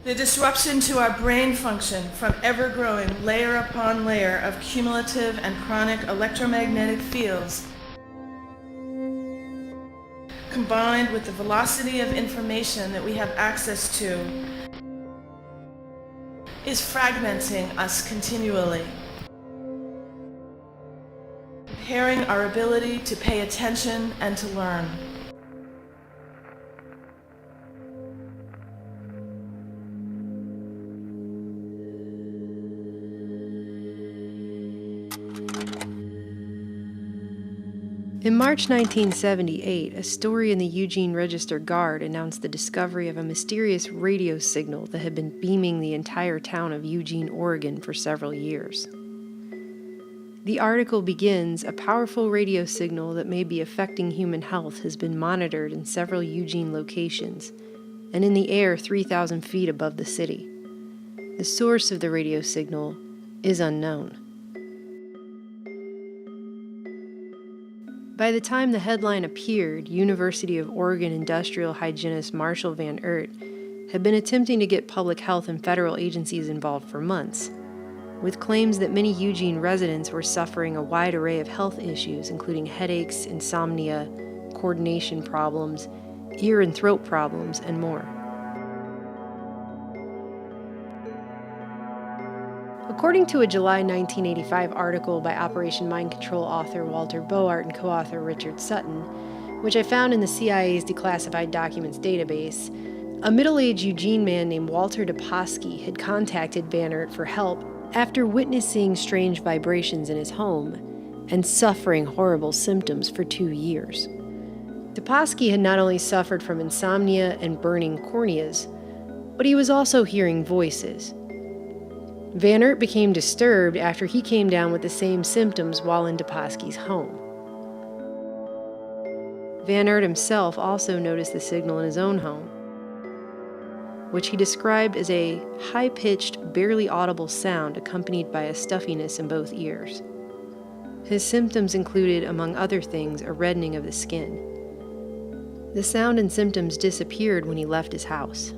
The disruption to our brain function from ever-growing layer upon layer of cumulative and chronic electromagnetic fields, combined with the velocity of information that we have access to, is fragmenting us continually, impairing our ability to pay attention and to learn. In March 1978, a story in the Eugene Register Guard announced the discovery of a mysterious radio signal that had been beaming the entire town of Eugene, Oregon for several years. The article begins, "A powerful radio signal that may be affecting human health has been monitored in several Eugene locations and in the air 3,000 feet above the city. The source of the radio signal is unknown." By the time the headline appeared, University of Oregon industrial hygienist Marshall Van Oort had been attempting to get public health and federal agencies involved for months, with claims that many Eugene residents were suffering a wide array of health issues, including headaches, insomnia, coordination problems, ear and throat problems, and more. According to a July 1985 article by Operation Mind Control author Walter Boart and co-author Richard Sutton, which I found in the CIA's declassified documents database, a middle-aged Eugene man named Walter Duposky had contacted Van Oort for help after witnessing strange vibrations in his home and suffering horrible symptoms for 2 years. Duposky had not only suffered from insomnia and burning corneas, but he was also hearing voices. Van Oort became disturbed after he came down with the same symptoms while in Duposky's home. Van Oort himself also noticed the signal in his own home, which he described as a high-pitched, barely audible sound accompanied by a stuffiness in both ears. His symptoms included, among other things, a reddening of the skin. The sound and symptoms disappeared when he left his house.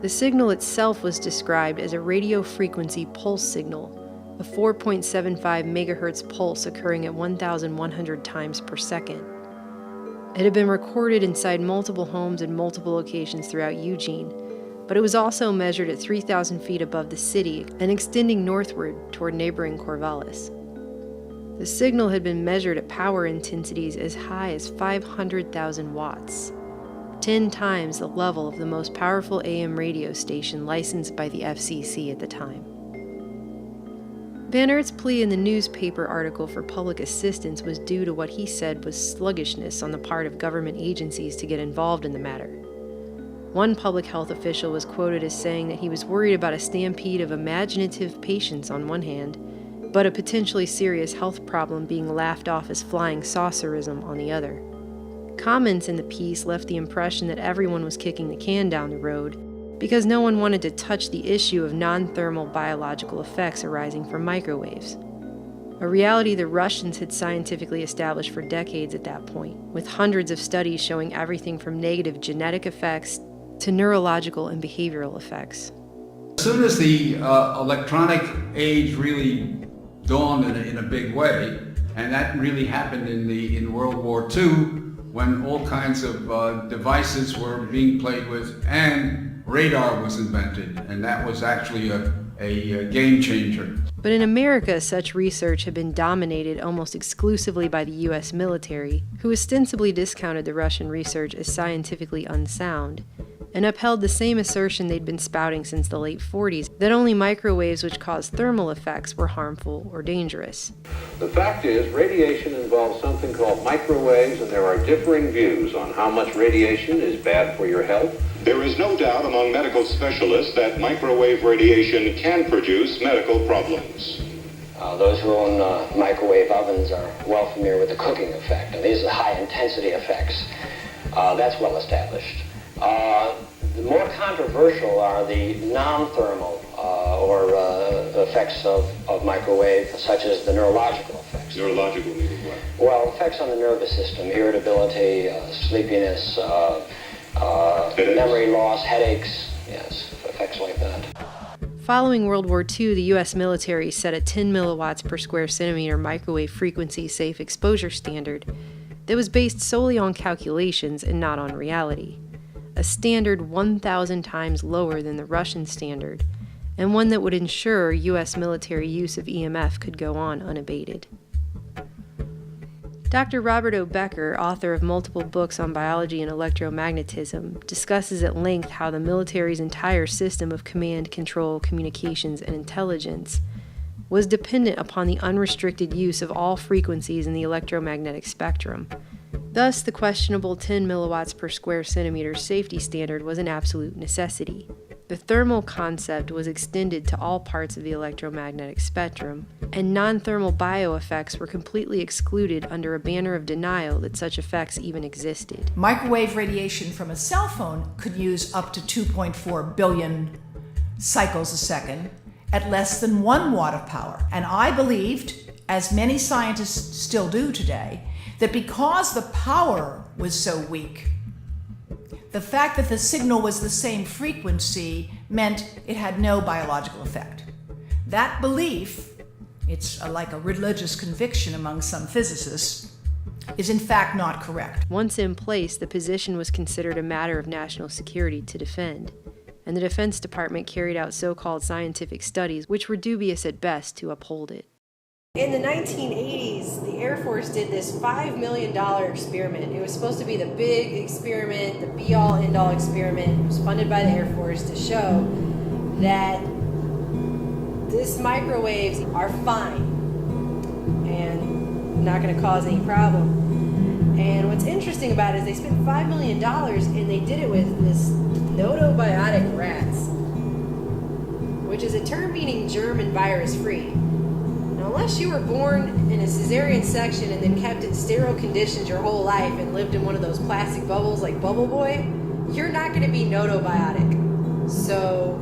The signal itself was described as a radio frequency pulse signal, a 4.75 megahertz pulse occurring at 1,100 times per second. It had been recorded inside multiple homes in multiple locations throughout Eugene, but it was also measured at 3,000 feet above the city and extending northward toward neighboring Corvallis. The signal had been measured at power intensities as high as 500,000 watts. 10 times the level of the most powerful AM radio station licensed by the FCC at the time. Van Oort's plea in the newspaper article for public assistance was due to what he said was sluggishness on the part of government agencies to get involved in the matter. One public health official was quoted as saying that he was worried about a stampede of imaginative patients on one hand, but a potentially serious health problem being laughed off as flying saucerism on the other. Comments in the piece left the impression that everyone was kicking the can down the road because no one wanted to touch the issue of non-thermal biological effects arising from microwaves, a reality the Russians had scientifically established for decades at that point, with hundreds of studies showing everything from negative genetic effects to neurological and behavioral effects. As soon as the electronic age really dawned in a big way, and that really happened in World War II, when all kinds of devices were being played with, and radar was invented, and that was actually a game changer. But in America, such research had been dominated almost exclusively by the U.S. military, who ostensibly discounted the Russian research as scientifically unsound, and upheld the same assertion they'd been spouting since the late 40s, that only microwaves which caused thermal effects were harmful or dangerous. The fact is, radiation involves something called microwaves, and there are differing views on how much radiation is bad for your health. There is no doubt among medical specialists that microwave radiation can produce medical problems. Those who own microwave ovens are well familiar with the cooking effect, and these are high-intensity effects. That's well established. The more controversial are the non-thermal or effects of microwave, such as the neurological effects. Neurological meaning what? Well, effects on the nervous system, irritability, sleepiness, memory loss, headaches, Yes, effects like that. Following World War II, the U.S. military set a 10 milliwatts per square centimeter microwave frequency safe exposure standard that was based solely on calculations and not on reality, a standard 1,000 times lower than the Russian standard, and one that would ensure U.S. military use of EMF could go on unabated. Dr. Robert O. Becker, author of multiple books on biology and electromagnetism, discusses at length how the military's entire system of command, control, communications, and intelligence was dependent upon the unrestricted use of all frequencies in the electromagnetic spectrum. Thus, the questionable 10 milliwatts per square centimeter safety standard was an absolute necessity. The thermal concept was extended to all parts of the electromagnetic spectrum, and non-thermal bioeffects were completely excluded under a banner of denial that such effects even existed. Microwave radiation from a cell phone could use up to 2.4 billion cycles a second at less than 1 watt of power. And I believed, as many scientists still do today, that because the power was so weak, the fact that the signal was the same frequency meant it had no biological effect. That belief, it's like a religious conviction among some physicists, is in fact not correct. Once in place, the position was considered a matter of national security to defend, and the Defense Department carried out so-called scientific studies which were dubious at best to uphold it. In the 1980s, the Air Force did this $5 million experiment. It was supposed to be the big experiment, the be-all, end-all experiment. It was funded by the Air Force to show that these microwaves are fine and not going to cause any problem. And what's interesting about it is they spent $5 million and they did it with this notobiotic rats, which is a term meaning germ and virus free. Unless you were born in a cesarean section and then kept in sterile conditions your whole life and lived in one of those plastic bubbles like Bubble Boy, you're not going to be notobiotic. So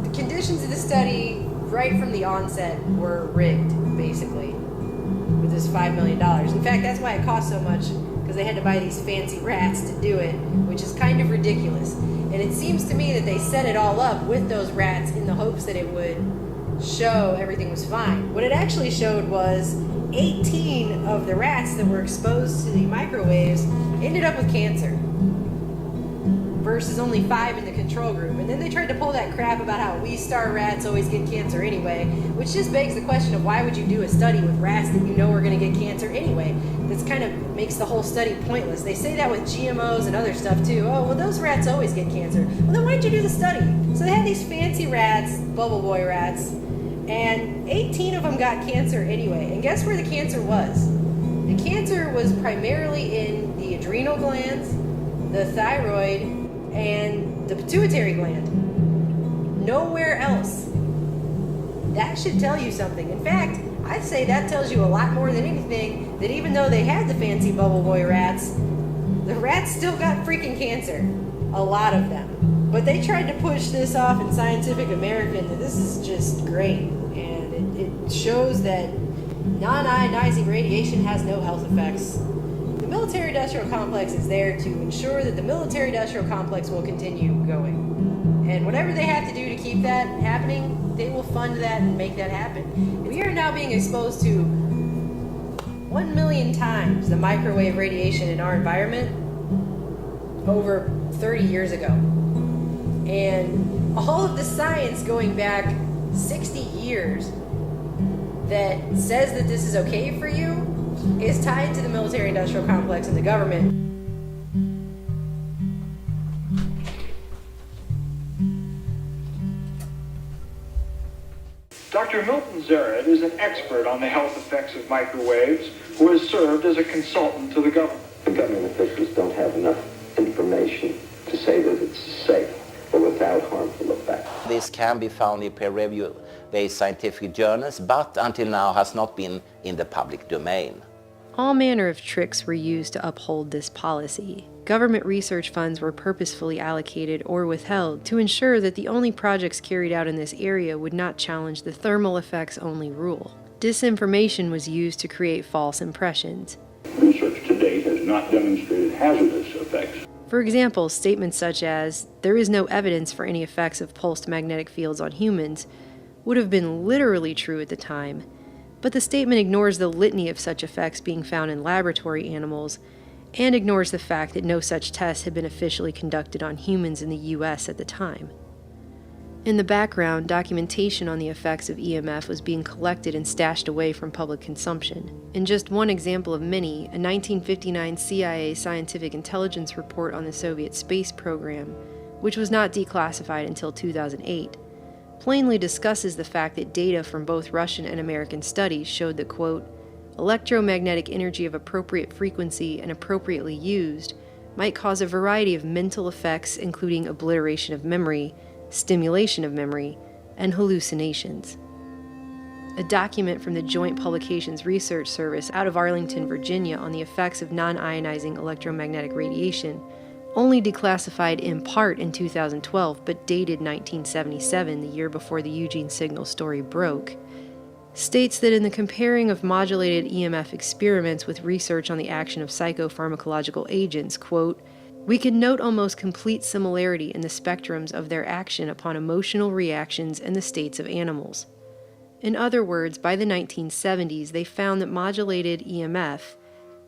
the conditions of the study right from the onset were rigged, basically, with this $5 million. In fact, that's why it cost so much, because they had to buy these fancy rats to do it, which is kind of ridiculous. And it seems to me that they set it all up with those rats in the hopes that it would show everything was fine. What it actually showed was 18 of the rats that were exposed to the microwaves ended up with cancer versus only 5 in the control group. And then they tried to pull that crap about how we-star rats always get cancer anyway, which just begs the question of why would you do a study with rats that you know are going to get cancer anyway? This kind of makes the whole study pointless. They say that with GMOs and other stuff too. Oh, well, those rats always get cancer. Well, then why'd you do the study? So they had these fancy rats, Bubble Boy rats, and 18 of them got cancer anyway. And guess where the cancer was? The cancer was primarily in the adrenal glands, the thyroid, and the pituitary gland. Nowhere else. That should tell you something. In fact, I say that tells you a lot more than anything, that even though they had the fancy Bubble Boy rats, the rats still got freaking cancer. A lot of them. But they tried to push this off in Scientific American that this is just great. And it shows that non-ionizing radiation has no health effects. The military-industrial complex is there to ensure that the military-industrial complex will continue going. And whatever they have to do to keep that happening, they will fund that and make that happen. We are now being exposed to 1 million times the microwave radiation in our environment over 30 years ago. And all of the science going back 60 years that says that this is okay for you is tied to the military-industrial complex and the government. Dr. Milton Zared is an expert on the health effects of microwaves who has served as a consultant to the government. The government officials don't have enough information to say that it's safe but without harmful effects. This can be found in peer-review-based scientific journals, but until now has not been in the public domain. All manner of tricks were used to uphold this policy. Government research funds were purposefully allocated or withheld to ensure that the only projects carried out in this area would not challenge the thermal effects only rule. Disinformation was used to create false impressions. Research to date has not demonstrated hazardous effects. For example, statements such as, "There is no evidence for any effects of pulsed magnetic fields on humans," would have been literally true at the time, but the statement ignores the litany of such effects being found in laboratory animals, and ignores the fact that no such tests had been officially conducted on humans in the US at the time. In the background, documentation on the effects of EMF was being collected and stashed away from public consumption. In just one example of many, a 1959 CIA scientific intelligence report on the Soviet space program, which was not declassified until 2008, plainly discusses the fact that data from both Russian and American studies showed that, quote, electromagnetic energy of appropriate frequency and appropriately used might cause a variety of mental effects, including obliteration of memory, stimulation of memory, and hallucinations. A document from the Joint Publications Research Service out of Arlington, Virginia on the effects of non-ionizing electromagnetic radiation, only declassified in part in 2012 but dated 1977, the year before the Eugene signal story broke, states that in the comparing of modulated EMF experiments with research on the action of psychopharmacological agents, quote, we can note almost complete similarity in the spectrums of their action upon emotional reactions and the states of animals. In other words, by the 1970s, they found that modulated EMF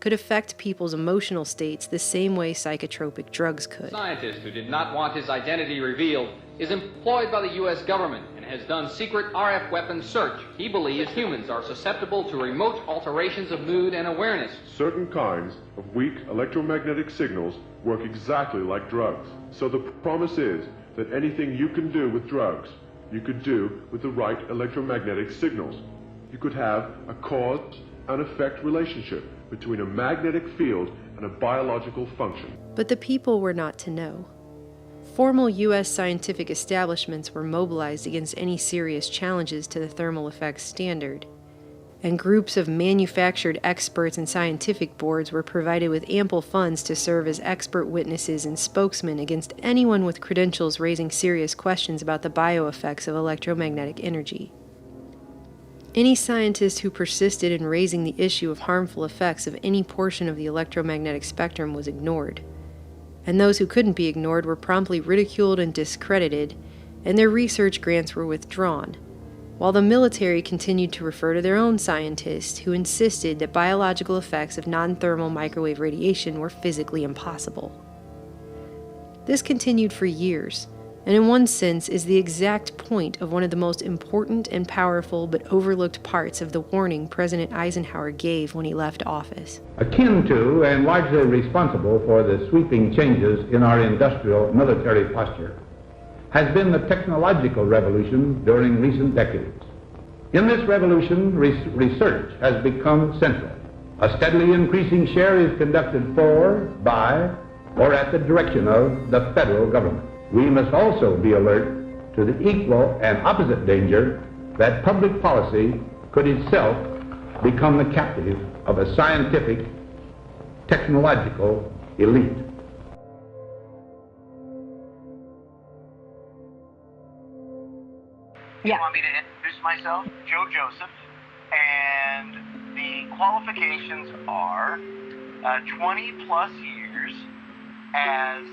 could affect people's emotional states the same way psychotropic drugs could. A scientist who did not want his identity revealed is employed by the U.S. government and has done secret RF weapons search. He believes humans are susceptible to remote alterations of mood and awareness. Certain kinds of weak electromagnetic signals work exactly like drugs. So the promise is that anything you can do with drugs, you could do with the right electromagnetic signals. You could have a cause and effect relationship between a magnetic field and a biological function. But the people were not to know. Formal U.S. scientific establishments were mobilized against any serious challenges to the thermal effects standard, and groups of manufactured experts and scientific boards were provided with ample funds to serve as expert witnesses and spokesmen against anyone with credentials raising serious questions about the bioeffects of electromagnetic energy. Any scientist who persisted in raising the issue of harmful effects of any portion of the electromagnetic spectrum was ignored, and those who couldn't be ignored were promptly ridiculed and discredited, and their research grants were withdrawn, while the military continued to refer to their own scientists who insisted that biological effects of non-thermal microwave radiation were physically impossible. This continued for years, and in one sense is the exact point of one of the most important and powerful but overlooked parts of the warning President Eisenhower gave when he left office. Akin to and largely responsible for the sweeping changes in our industrial military posture has been the technological revolution during recent decades. In this revolution, research has become central. A steadily increasing share is conducted for, by, or at the direction of the federal government. We must also be alert to the equal and opposite danger that public policy could itself become the captive of a scientific, technological elite. You want me to introduce myself? Joe Joseph, and the qualifications are 20 plus years as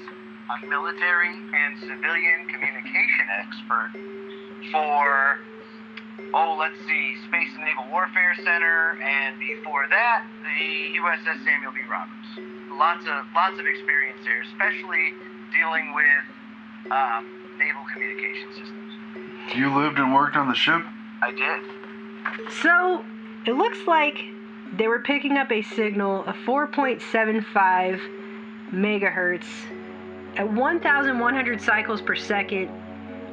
a military and civilian communication expert for, Space and Naval Warfare Center, and before that, the USS Samuel B. Roberts. Lots of experience there, especially dealing with naval communication systems. You lived and worked on the ship? I did. So, it looks like they were picking up a signal of 4.75 megahertz at 1,100 cycles per second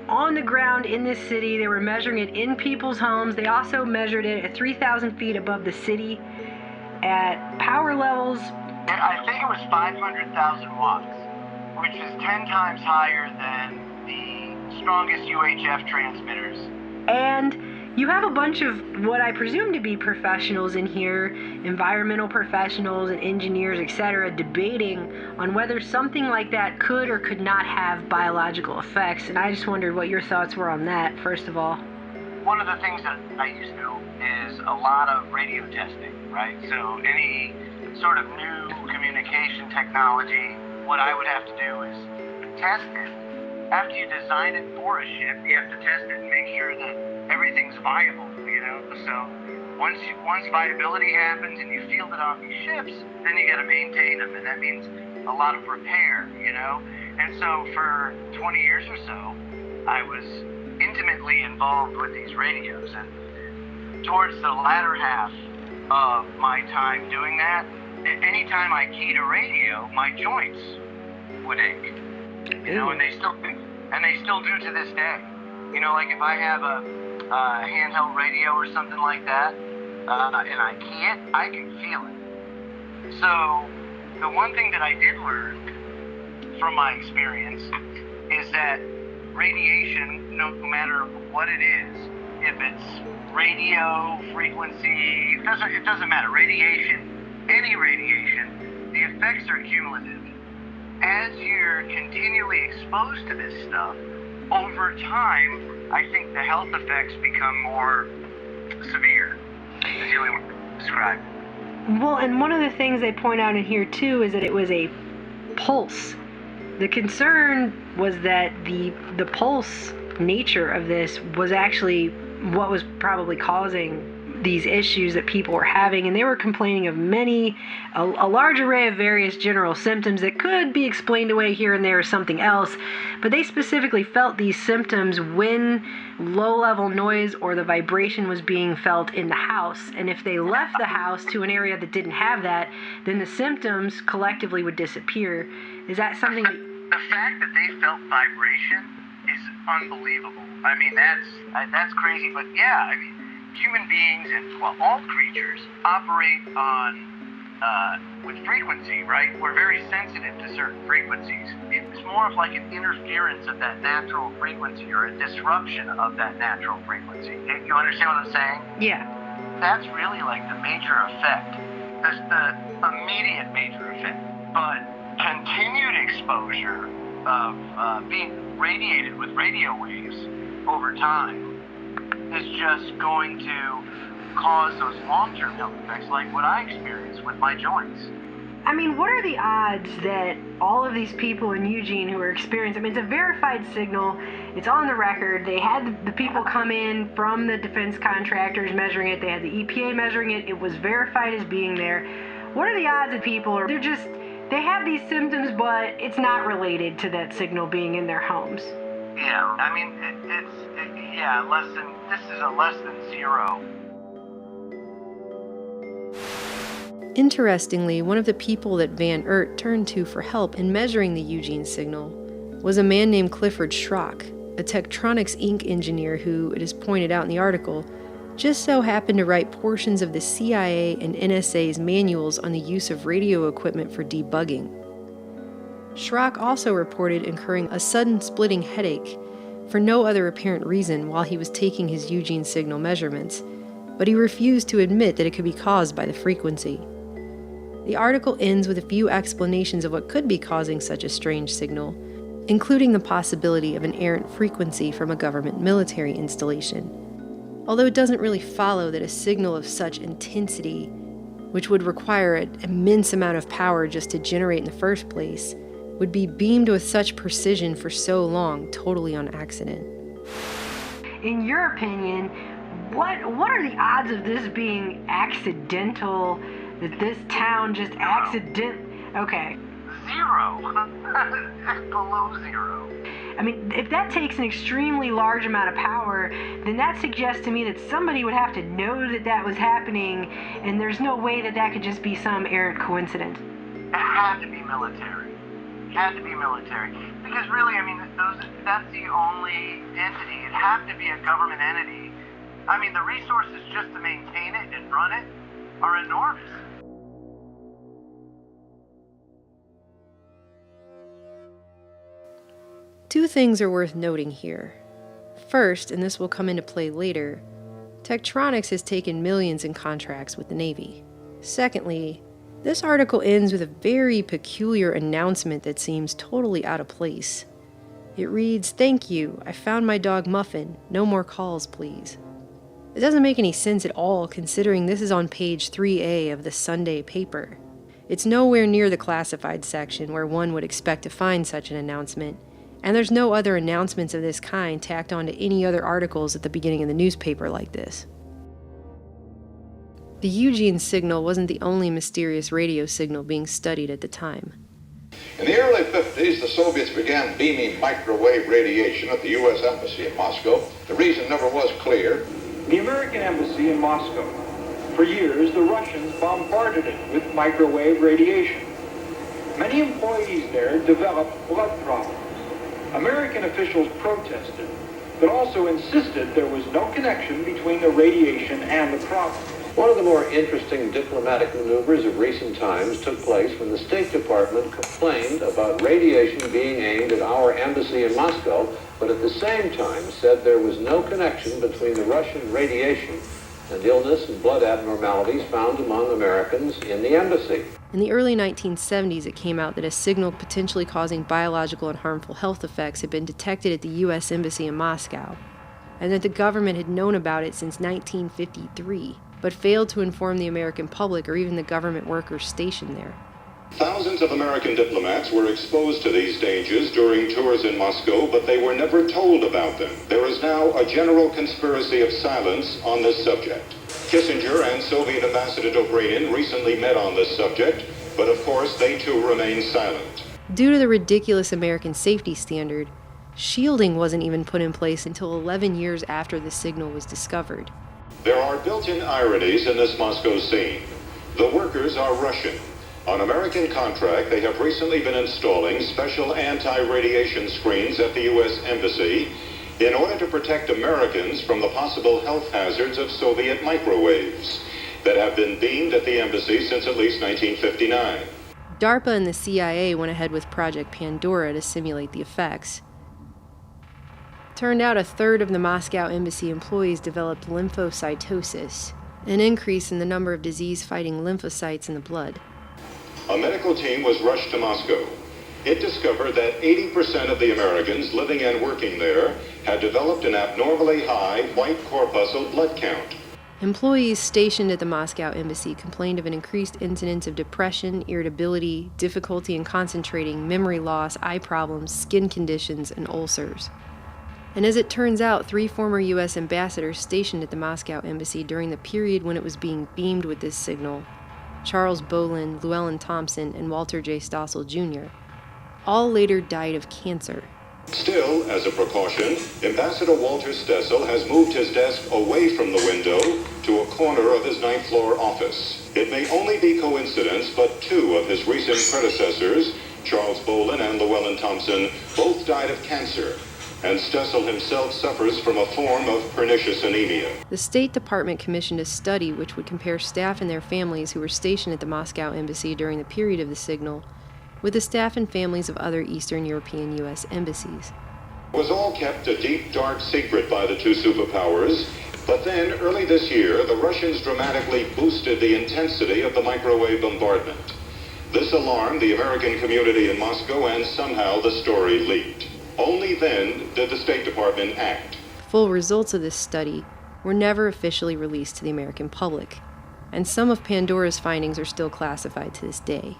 on the ground in this city. They were measuring it in people's homes. They also measured it at 3,000 feet above the city at power levels. I think it was 500,000 watts, which is 10 times higher than the strongest UHF transmitters. And you have a bunch of what I presume to be professionals in here, environmental professionals and engineers, etc., debating on whether something like that could or could not have biological effects. And I just wondered what your thoughts were on that, first of all. One of the things that I used to do is a lot of radio testing, right? So any sort of new communication technology, what I would have to do is test it. After you design it for a ship, you have to test it and make sure that everything's viable, you know? So once viability happens and you field it on these ships, then you got to maintain them, and that means a lot of repair, you know? And so for 20 years or so, I was intimately involved with these radios, and towards the latter half of my time doing that, anytime I keyed a radio, my joints would ache, you know, and they still do to this day. You know, like if I have a handheld radio or something like that, and I key it, I can feel it. So the one thing that I did learn from my experience is that radiation, no matter what it is, if it's radio, frequency, it doesn't matter. Radiation, any radiation, the effects are cumulative. As you're continually exposed to this stuff, over time, I think the health effects become more severe, is the only way to describe it. Well, and one of the things they point out in here too is that it was a pulse. The concern was that the pulse nature of this was actually what was probably causing these issues that people were having, and they were complaining of a large array of various general symptoms that could be explained away here and there as something else, but they specifically felt these symptoms when low-level noise or the vibration was being felt in the house, and if they left the house to an area that didn't have that, then the symptoms collectively would disappear. Is that something that... The fact that they felt vibration is unbelievable. I mean, that's crazy, but yeah, I mean, human beings and, well, all creatures operate on with frequency, right? We're very sensitive to certain frequencies. It's more of like an interference of that natural frequency or a disruption of that natural frequency. You understand what I'm saying? Yeah. That's really like the major effect. That's the immediate major effect. But continued exposure of being radiated with radio waves over time is just going to cause those long-term health effects like what I experienced with my joints. I mean, what are the odds that all of these people in Eugene who are experiencing, I mean, it's a verified signal, it's on the record, they had the people come in from the defense contractors measuring it, they had the EPA measuring it, it was verified as being there. What are the odds that people are, they have these symptoms, but it's not related to that signal being in their homes? Yeah, I mean, this is a less than zero. Interestingly, one of the people that Van Oort turned to for help in measuring the Eugene signal was a man named Clifford Schrock, a Tektronix Inc. engineer who, it is pointed out in the article, just so happened to write portions of the CIA and NSA's manuals on the use of radio equipment for debugging. Schrock also reported incurring a sudden splitting headache for no other apparent reason while he was taking his Eugene signal measurements, but he refused to admit that it could be caused by the frequency. The article ends with a few explanations of what could be causing such a strange signal, including the possibility of an errant frequency from a government military installation. Although it doesn't really follow that a signal of such intensity, which would require an immense amount of power just to generate in the first place, would be beamed with such precision for so long totally on accident. In your opinion, what are the odds of this being accidental, that this town just okay. Zero. Below zero. I mean, if that takes an extremely large amount of power, then that suggests to me that somebody would have to know that that was happening, and there's no way that that could just be some errant coincidence. It had to be military. Because really, I mean, that's the only entity. It'd have to be a government entity. I mean, the resources just to maintain it and run it are enormous. Two things are worth noting here. First, and this will come into play later, Tektronix has taken millions in contracts with the Navy. Secondly, this article ends with a very peculiar announcement that seems totally out of place. It reads, "Thank you, I found my dog Muffin. No more calls, please." It doesn't make any sense at all considering this is on page 3A of the Sunday paper. It's nowhere near the classified section where one would expect to find such an announcement, and there's no other announcements of this kind tacked onto any other articles at the beginning of the newspaper like this. The Eugene signal wasn't the only mysterious radio signal being studied at the time. In the early 50s, the Soviets began beaming microwave radiation at the U.S. Embassy in Moscow. The reason never was clear. The American Embassy in Moscow. For years, the Russians bombarded it with microwave radiation. Many employees there developed blood problems. American officials protested, but also insisted there was no connection between the radiation and the problem. One of the more interesting diplomatic maneuvers of recent times took place when the State Department complained about radiation being aimed at our embassy in Moscow, but at the same time said there was no connection between the Russian radiation and illness and blood abnormalities found among Americans in the embassy. In the early 1970s, it came out that a signal potentially causing biological and harmful health effects had been detected at the U.S. Embassy in Moscow, and that the government had known about it since 1953, but failed to inform the American public or even the government workers stationed there. Thousands of American diplomats were exposed to these dangers during tours in Moscow, but they were never told about them. There is now a general conspiracy of silence on this subject. Kissinger and Soviet Ambassador Dobrynin recently met on this subject, but of course they too remain silent. Due to the ridiculous American safety standard, shielding wasn't even put in place until 11 years after the signal was discovered. There are built-in ironies in this Moscow scene. The workers are Russian. On American contract, they have recently been installing special anti-radiation screens at the U.S. Embassy in order to protect Americans from the possible health hazards of Soviet microwaves that have been beamed at the embassy since at least 1959. DARPA and the CIA went ahead with Project Pandora to simulate the effects. Turned out a third of the Moscow embassy employees developed lymphocytosis, an increase in the number of disease-fighting lymphocytes in the blood. A medical team was rushed to Moscow. It discovered that 80% of the Americans living and working there had developed an abnormally high white corpuscle blood count. Employees stationed at the Moscow embassy complained of an increased incidence of depression, irritability, difficulty in concentrating, memory loss, eye problems, skin conditions, and ulcers. And as it turns out, 3 former U.S. ambassadors stationed at the Moscow embassy during the period when it was being beamed with this signal, Charles Bolin, Llewellyn Thompson, and Walter J. Stossel Jr., all later died of cancer. Still, as a precaution, Ambassador Walter Stossel has moved his desk away from the window to a corner of his 9th floor office. It may only be coincidence, but 2 of his recent predecessors, Charles Bolin and Llewellyn Thompson, both died of cancer, and Stossel himself suffers from a form of pernicious anemia. The State Department commissioned a study which would compare staff and their families who were stationed at the Moscow embassy during the period of the signal with the staff and families of other Eastern European U.S. embassies. It was all kept a deep, dark secret by the 2 superpowers, but then, early this year, the Russians dramatically boosted the intensity of the microwave bombardment. This alarmed the American community in Moscow, and somehow the story leaked. Only then did the State Department act. Full results of this study were never officially released to the American public, and some of Pandora's findings are still classified to this day.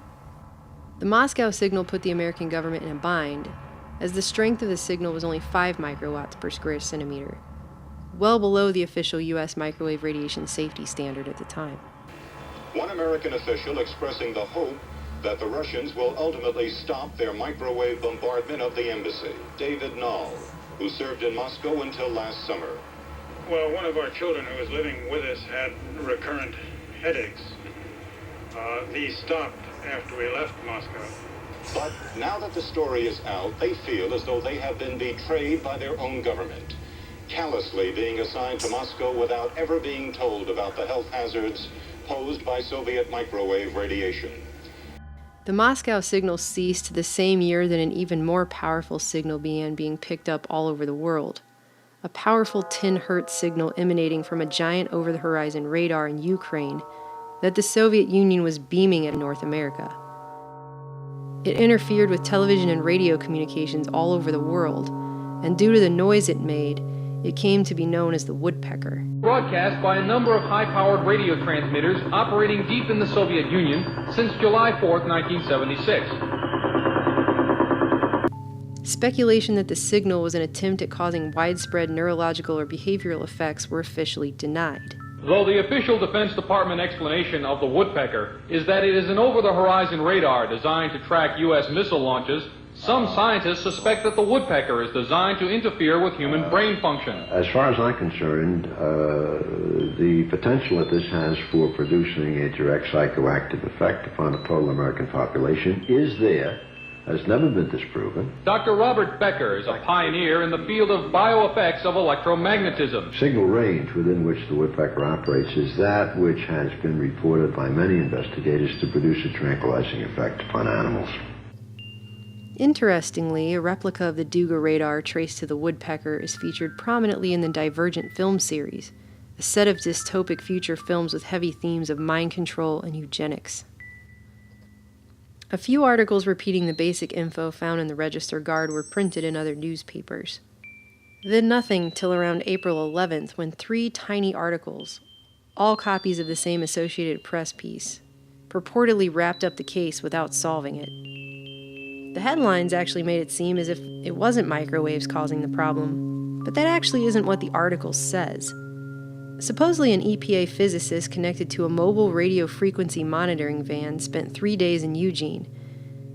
The Moscow signal put the American government in a bind, as the strength of the signal was only 5 microwatts per square centimeter, well below the official U.S. microwave radiation safety standard at the time. One American official expressing the hope that the Russians will ultimately stop their microwave bombardment of the embassy, David Nall, who served in Moscow until last summer. Well, one of our children who was living with us had recurrent headaches. These stopped after we left Moscow. But now that the story is out, they feel as though they have been betrayed by their own government, callously being assigned to Moscow without ever being told about the health hazards posed by Soviet microwave radiation. The Moscow signal ceased the same year that an even more powerful signal began being picked up all over the world. A powerful 10 Hz signal emanating from a giant over-the-horizon radar in Ukraine that the Soviet Union was beaming at North America. It interfered with television and radio communications all over the world, and due to the noise it made, It came to be known as the woodpecker. Broadcast by a number of high-powered radio transmitters operating deep in the Soviet Union since July 4th, 1976. Speculation that the signal was an attempt at causing widespread neurological or behavioral effects were officially denied. Though the official Defense Department explanation of the woodpecker is that it is an over-the-horizon radar designed to track U.S. missile launches, some scientists suspect that the woodpecker is designed to interfere with human brain function. As far as I'm concerned, the potential that this has for producing a direct psychoactive effect upon the total American population is there, has never been disproven. Dr. Robert Becker is a pioneer in the field of bioeffects of electromagnetism. Signal range within which the woodpecker operates is that which has been reported by many investigators to produce a tranquilizing effect upon animals. Interestingly, a replica of the Duga radar traced to the woodpecker is featured prominently in the Divergent film series, a set of dystopic future films with heavy themes of mind control and eugenics. A few articles repeating the basic info found in the Register Guard were printed in other newspapers. Then nothing till around April 11th, when 3 tiny articles, all copies of the same Associated Press piece, purportedly wrapped up the case without solving it. The headlines actually made it seem as if it wasn't microwaves causing the problem, but that actually isn't what the article says. Supposedly an EPA physicist connected to a mobile radio frequency monitoring van spent 3 days in Eugene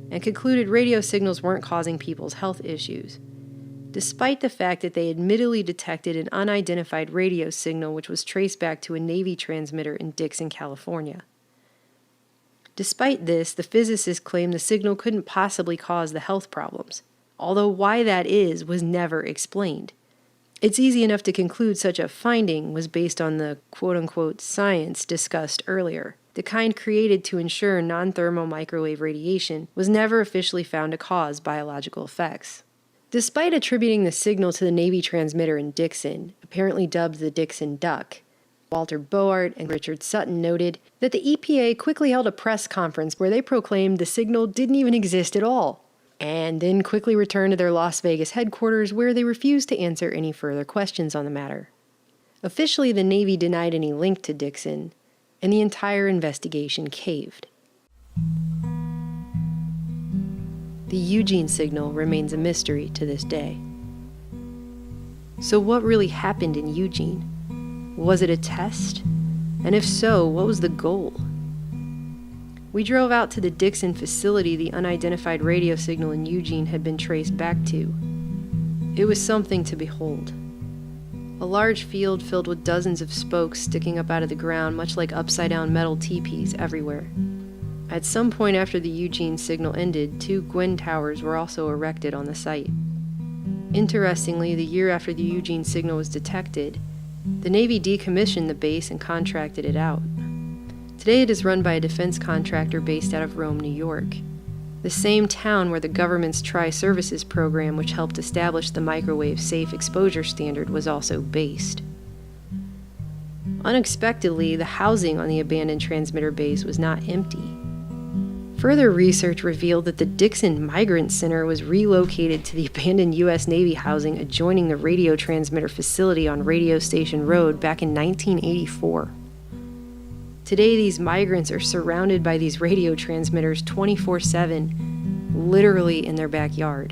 and concluded radio signals weren't causing people's health issues, despite the fact that they admittedly detected an unidentified radio signal which was traced back to a Navy transmitter in Dixon, California. Despite this, the physicists claimed the signal couldn't possibly cause the health problems, although why that is was never explained. It's easy enough to conclude such a finding was based on the quote-unquote science discussed earlier. The kind created to ensure non-thermal microwave radiation was never officially found to cause biological effects. Despite attributing the signal to the Navy transmitter in Dixon, apparently dubbed the Dixon Duck, Walter Boart and Richard Sutton noted that the EPA quickly held a press conference where they proclaimed the signal didn't even exist at all, and then quickly returned to their Las Vegas headquarters where they refused to answer any further questions on the matter. Officially, the Navy denied any link to Dixon, and the entire investigation caved. The Eugene signal remains a mystery to this day. So what really happened in Eugene? Was it a test? And if so, what was the goal? We drove out to the Dixon facility the unidentified radio signal in Eugene had been traced back to. It was something to behold. A large field filled with dozens of spokes sticking up out of the ground, much like upside-down metal teepees everywhere. At some point after the Eugene signal ended, 2 Gwen towers were also erected on the site. Interestingly, the year after the Eugene signal was detected, the Navy decommissioned the base and contracted it out. Today it is run by a defense contractor based out of Rome, New York, the same town where the government's Tri-Services program, which helped establish the microwave safe exposure standard, was also based. Unexpectedly, the housing on the abandoned transmitter base was not empty. Further research revealed that the Dixon Migrant Center was relocated to the abandoned U.S. Navy housing adjoining the radio transmitter facility on Radio Station Road back in 1984. Today, these migrants are surrounded by these radio transmitters 24/7, literally in their backyard.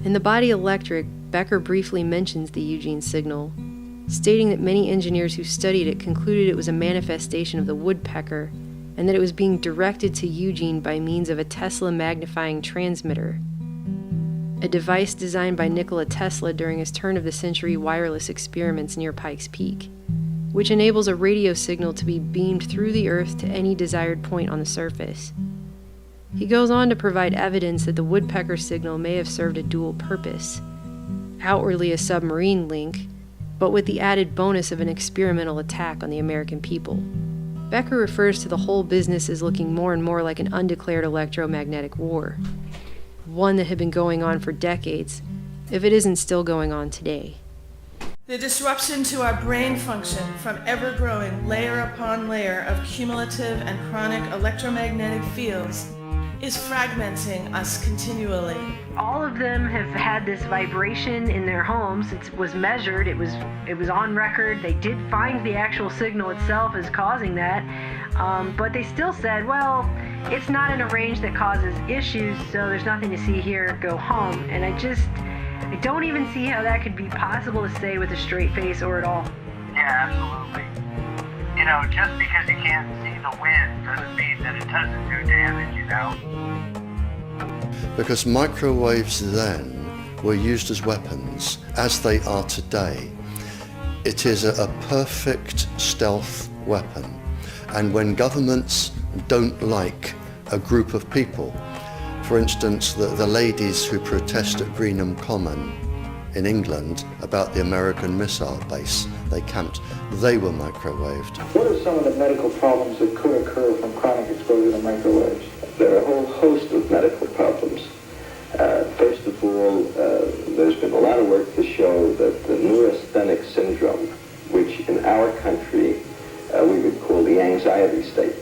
In The Body Electric, Becker briefly mentions the Eugene signal, stating that many engineers who studied it concluded it was a manifestation of the woodpecker and that it was being directed to Eugene by means of a Tesla magnifying transmitter, a device designed by Nikola Tesla during his turn-of-the-century wireless experiments near Pikes Peak, which enables a radio signal to be beamed through the Earth to any desired point on the surface. He goes on to provide evidence that the woodpecker signal may have served a dual purpose, outwardly a submarine link, but with the added bonus of an experimental attack on the American people. Becker refers to the whole business as looking more and more like an undeclared electromagnetic war, one that had been going on for decades, if it isn't still going on today. The disruption to our brain function from ever-growing layer upon layer of cumulative and chronic electromagnetic fields is fragmenting us continually. All of them have had this vibration in their homes. It was measured. It was on record. They did find the actual signal itself as causing that, but they still said, well, it's not in a range that causes issues, so there's nothing to see here. Go home. And I don't even see how that could be possible to say with a straight face or at all. Yeah, absolutely. You know, just because you can't see the wind doesn't mean that it doesn't do damage, you know? Because microwaves then were used as weapons, as they are today. It is a perfect stealth weapon. And when governments don't like a group of people, for instance, the ladies who protest at Greenham Common in England about the American missile base they camped, they were microwaved. What are some of the medical problems that could occur from chronic exposure to microwaves? There are a whole host of medical problems. First of all, there's been a lot of work to show that the neurasthenic syndrome, which in our country we would call the anxiety state,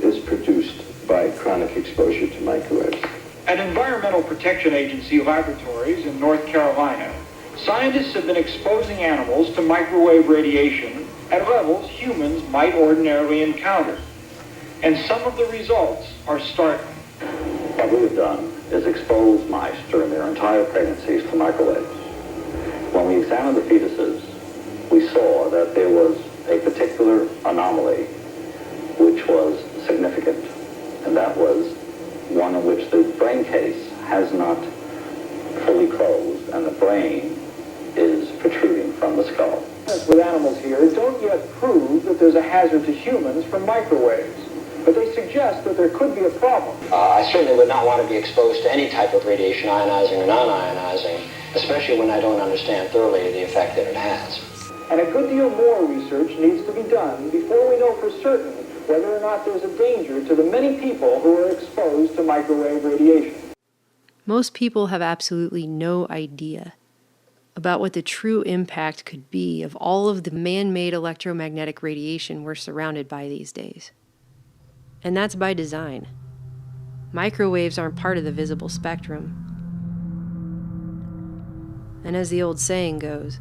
is produced by chronic exposure to microwaves. At Environmental Protection Agency laboratories in North Carolina, scientists have been exposing animals to microwave radiation at levels humans might ordinarily encounter. And some of the results are startling. What we've done is expose mice during their entire pregnancies to microwaves. When we examined the fetuses, we saw that there was a particular anomaly which was significant, and that was one in which the brain case has not fully closed and the brain is protruding from the skull. With animals here don't yet prove that there's a hazard to humans from microwaves, but they suggest that there could be a problem. I certainly would not want to be exposed to any type of radiation, ionizing or non-ionizing, especially when I don't understand thoroughly the effect that it has. And a good deal more research needs to be done before we know for certain whether or not there's a danger to the many people who are exposed to microwave radiation. Most people have absolutely no idea about what the true impact could be of all of the man-made electromagnetic radiation we're surrounded by these days. And that's by design. Microwaves aren't part of the visible spectrum. And as the old saying goes,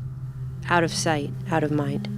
out of sight, out of mind.